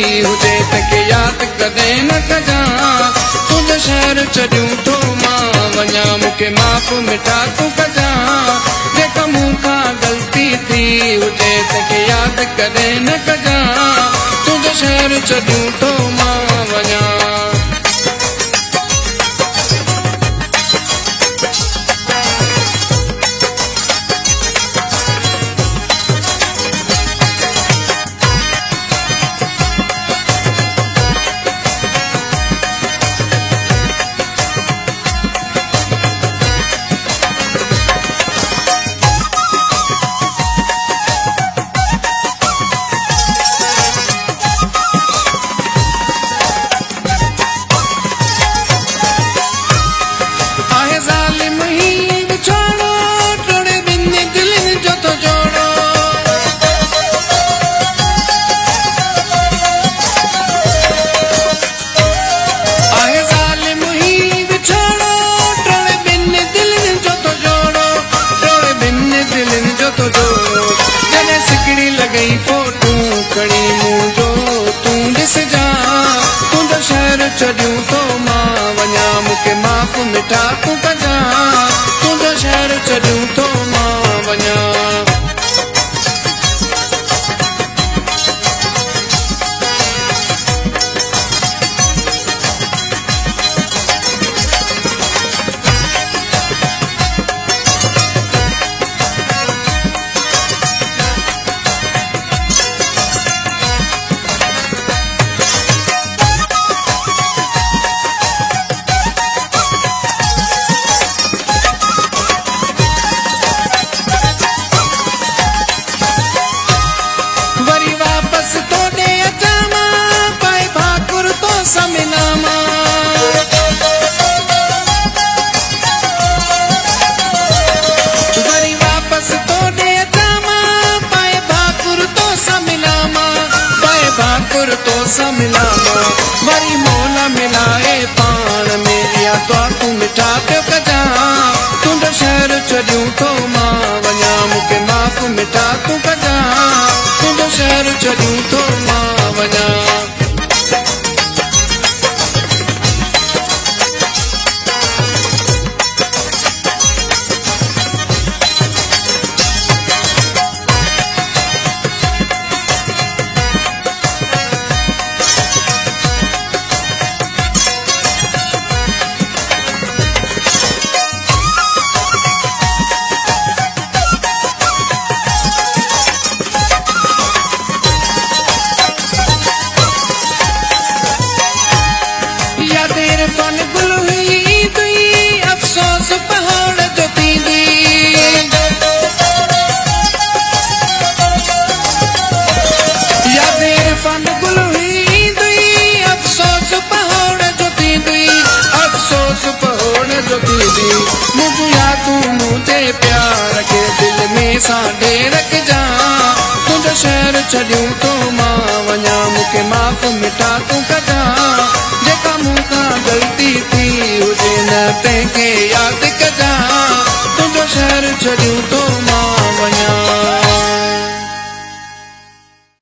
हुजे तंहिंखे यादि कॾहिं न कजां तुंहिंजो शहर छॾियूं थो मां वञा मूंखे माफ़ मिठा तूं कजां जेका मूंखां ग़लती थी हुजे तंहिंखे यादि कॾहिं न कजां तुंहिंजो शहर छॾियूं थो मां वञा छॾियूं थो मां वञा मूंखे माफ़ मिठा तूं कजां तुंहिंजो शहर छॾियूं थो मां वञा वरी मोल मिलाए पाण में या तूं मिठा पियो कजां तुंहिंजो शहर छॾियूं थो मां वञा मूंखे माफ़ मिठा तूं कजां तुंहिंजो शहर छॾियूं थो मां वञा प्यार खे दिल में सांढे रखजां तुंहिंजो शहर छॾियूं थो मां वञा मूंखे माफ़ मिठा तूं कजां जेका मूंखां ग़लती थी हुजे न तंहिंखे यादि कजां तुंहिंजो शहर छॾियूं थो मां